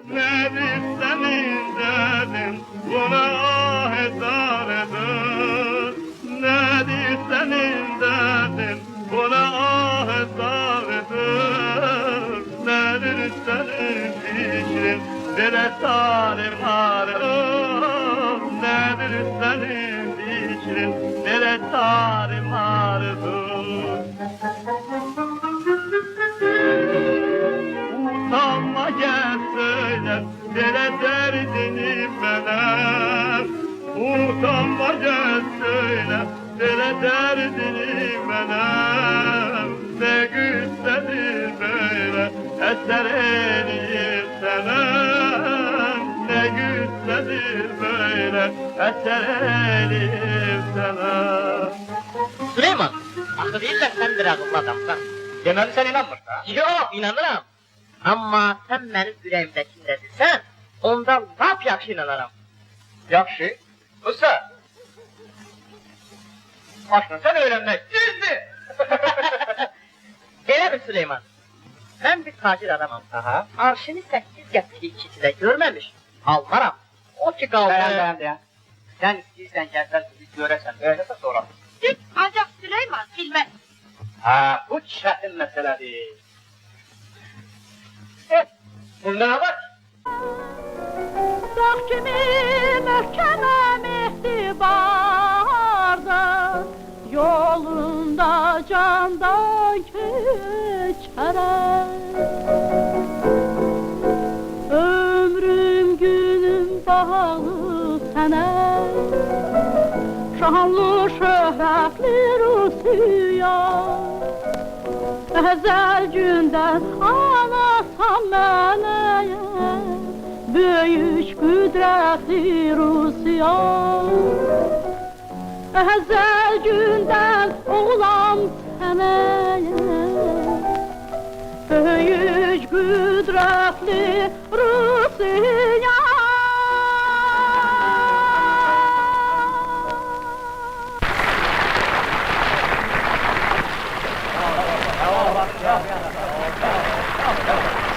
Nedir senin derdin, buna ah esaredir. Nedir senin derdin, buna ah esaredir. Nedir senin fikrin, dile sarim ağrıdır. Nedir senin fikrin, dile sarim ağrıdır. Utanma gel söyle, dile derdini bana. Utanma gel söyle, dile derdini bana. Ne güzeldir böyle, eser elif sana. Ne güzeldir böyle, eser elif sana. Süleyman, aklı değilsen sen bir akıllı adamsan. Deməli sən inanmırsan? Yok, inanırım. Ama sen benim yüreğimdekini dedirsen, ondan lap yaxşı inanırım. Yaxşı. Usta. Aşkın sen öğrenmek düzdür. Elə bir Süleyman, ben bir tacir adamım. Aha. Arşını 8 gətirdiyi ikisi də görməmiş, almaram. O ki qaldı. Dayan. Sen istəyirsən gəlsən bizi görəsən, öyrənəsən sonra. Git ancak Süleyman bilmez. Ha, bu çətin məsələdir. Bunda bak. Dağ kimi möhkəməm ehtibardır, yolunda candan keçərəm. Ömrüm günüm bağlı sənə, şanlı şöhrətli Rusiyam. Əzəl gündən anasan mənəyə, böyük qüdrətli Rusiyam. Əzəl gündən oğlan sənəyə, böyük qüdrətli Rusiyam.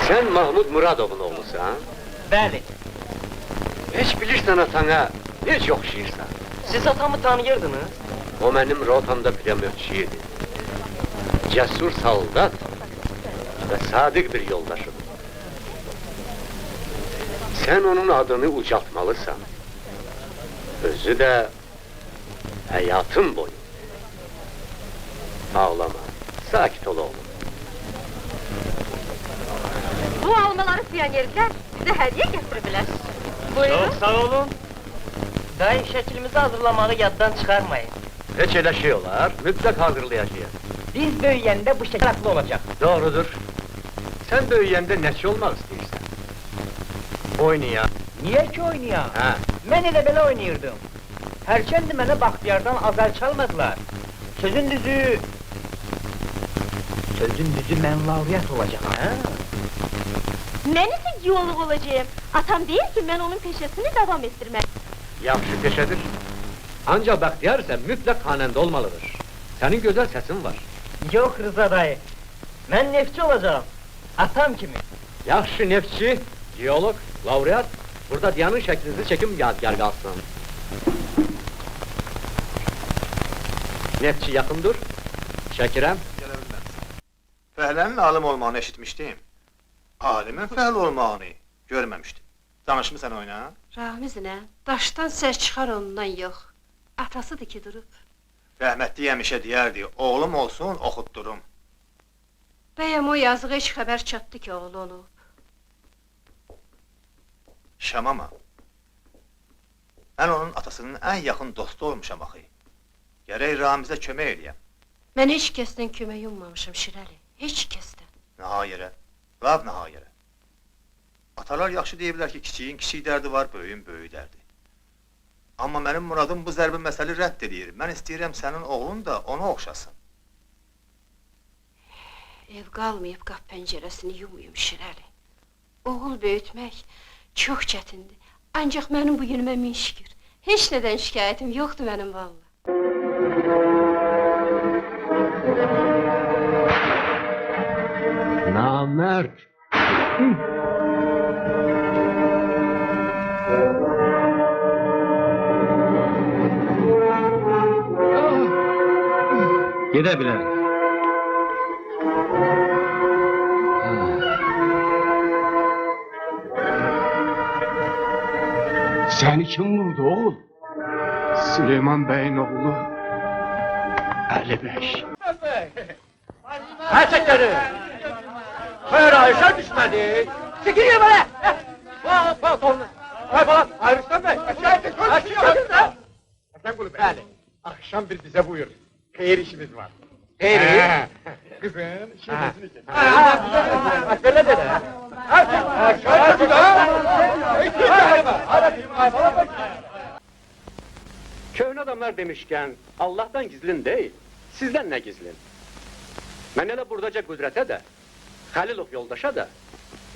Sen Mahmud Muradov'un oğlusan? Bəli, Hiç bilirsen atana, hiç okşayırsan. siz atamı tanıyırdınız. O benim rotamda piramidçiydi. Cesur saldat ve sadık bir yoldaşım. Sen onun adını ucaltmalısan. Özü de hayatın boyu. Ağlama, sakin ol oğlum. Bu almaları piyonerler size hediye getirebilir. Buyurun. Sağ olun. Dayı şeklimizi hazırlamağı yaddan çıkarmayın. Hiç elə şey olar, mütlak hazırlayacağız. Biz böyüyende bu şekil haklı olacak. Doğrudur. Sen böyüyende neçə olmaq istəyirsən? Oynayan. Niye ki oynuyor? Ha. Ben elə belə oynayırdım. Herkendi mənə Baxtiyardan azar çalmadılar. Sözün düzü mən laureat olacağım. Ha? Nenizi geolog olacağım? Atam değil ki ben onun peşesini devam ettirmek. Yaxşı peşədir. Ancaq Bəxtiyar ise mütləq xanəndə olmalıdır. Senin güzel sesin var. Yok Rıza dayı. Ben nefçi olacağım. Atam kimi. Yaxşı neftçi, geolog, laureat. Burada diyanın şeklinizi çekim yadigar qalsın. Neftçi yaxın dur. Şəkirəm. Fəhlənin alim olmağını eşitmişdim. Alimin fəhl olmağını görməmişdim. Danışmısan oyna? Ramiz'inə, daşdan səs çıxar ondan yox. Atasıdır ki durub. Rəhmətli həmişə deyərdi, oğlum olsun, oxutdurum. Bəyəm o yazığı heç xəbər çatdı ki oğlu olub. Şamama. Mən onun atasının ən yaxın dostu olmuşam axı. Gərək Ramizə kömək eləyəm. Mən heç kəsdən kömək ummamışam Şirəli, heç kəsdən. Nəhayərə, lav nəhayərə. Atalar yaxşı deyiblər ki, kiçiyin kiçik dərdi var, böyüyün böyük dərdi. Amma mənim muradım bu zərbi məsəli rədd edir. Mən istəyirəm sənin oğlun da ona oxşasın. Ev qalmayıb qap pəncərəsini yumuyum Şirəli. Oğul böyütmək çox çətindir. Ancaq mənim bu günümə min şükür. Heç nədən şikayətim yoxdur mənim valla. namərd! Gedə bilər. Səni kim vurdu oğul? Süleyman Bey'in oğlu Ali Bey. Erkekleri! Hayır, aşağı düşmedi! Sikiyim hele! Bak onu! Hay falan, Ayrıstan Bey! Aşağı düşmedi! Hasan Kulu Bey. Akşam bir bize buyur. Hayır işimiz var. Hayır! Kızın şiiresini kes. Böyle de de! Aşağı düşmedi! Köhne adamlar demişken, Allah'tan gizlin değil, sizden ne gizlin? Ben hele buradaca Kudret'e de, Halilov yoldaşa da,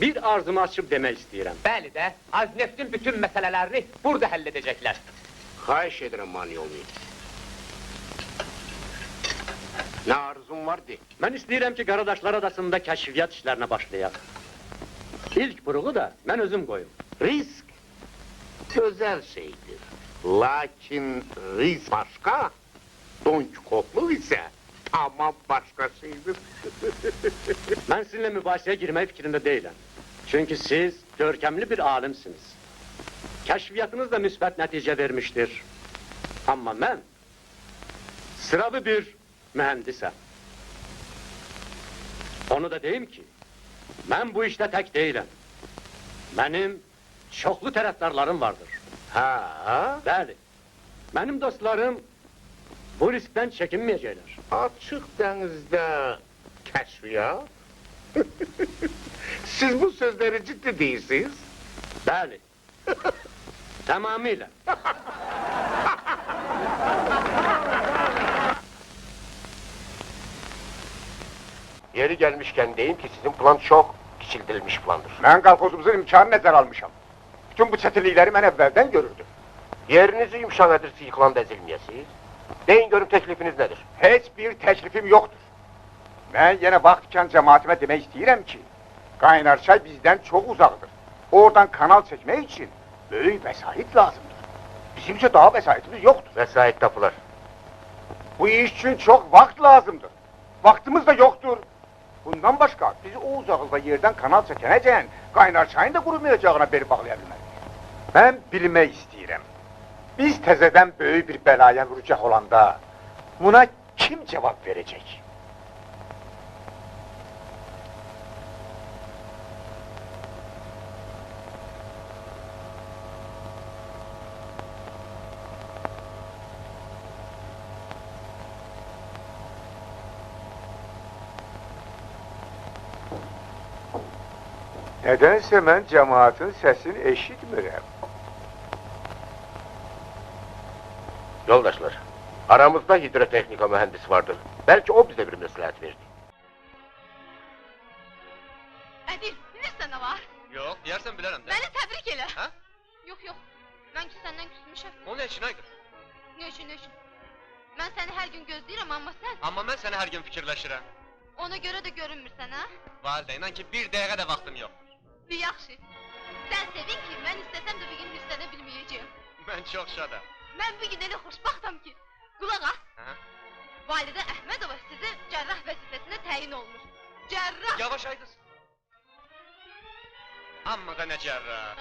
bir arzumu açıp demek isteyirim. Bəli də, Azneftin bütün meselelerini burada halledecekler. Xahiş ederim mani olmayın. Ne arzun var de? Ben isteyirəm ki, Qaradaşlar Adasında kəşfiyyat işlerine başlayaq. İlk buruğu da ben özüm koyum. Risk güzel şeydir. Lakin risk başka, donçukokluk ise tamam başka şeydir. Ben sizinle mübahiseye girme fikrinde değilim. Çünkü siz görkemli bir alimsiniz. Kəşfiyyatınız da müsbət nəticə vermiştir. Ama ben sıravi bir mühendisem. Onu da deyim ki, ben bu işte tek değilim. Benim çoxlu tərəfdarlarım vardır. Ha? Bəli, benim dostlarım bu riskten çekinmeyecekler. Açık denizde keşfiyat? Siz bu sözleri ciddi değilsiniz. Bəli, tamamıyla. Yeri gelmişken deyim ki sizin plan çok kiçildirilmiş plandır. Ben kalkozumuzun imkanı nəzər almışam. Bütün bu çetinlikleri ben evvelden görürdüm. Yerinizi yumuşak edirse yıkılan da ezilmeyesiz. Deyin görün teklifiniz nedir? Hiçbir teklifim yoktur. Ben yine vaxtkən cemaatime demek istəyirəm ki, Qaynarçay bizden çok uzaqdır. Oradan kanal çekmek için büyük vesait lazımdır. Bizimse daha vesayetimiz yoktur. Vesait tapılar. Bu iş için çok vaxt lazımdır. Vaktimiz de yoktur. Bundan başka bizi o uzaklıkta yerden kanal çekeneceğin Qaynarçayın da qurumayacağına beri bağlayabilmeliyiz. Ben bilmek istəyirəm. Biz təzədən böyük bir belaya vuracaq olanda buna kim cevap verecek? Nedense ben cemaatin sesini eşitmirəm. Yoldaşlar, aramızda hidrotehnika mühendisi vardır. Belki o bize bir məsləhət verdi. Ədir, bilirsən nə var? Yok, yersen bilirim de. Məni təbrik elə. Ha? Yox, mən ki səndən küsmüşəm. Onun için aygır. Ne üçün? Mən səni hər gün gözləyirəm, amma sən Ama ben seni her gün fikirleşirəm. ona görə də görünmürsən, ha? Valide, inan ki bir dəqiqə də vaxtım yok. Yaxşı. Sən sevin ki, mən istəsəm də bugün hissənə bilməyəcəyəm. Ben çok şadam. Mən bugün elə xoşbaxtam ki, qulaq as. Ha? Validə Əhmədova sizə cərrah vəzifəsinə təyin olmuş. Cərrah! Yavaş ay kız. Amma da ne cerrah.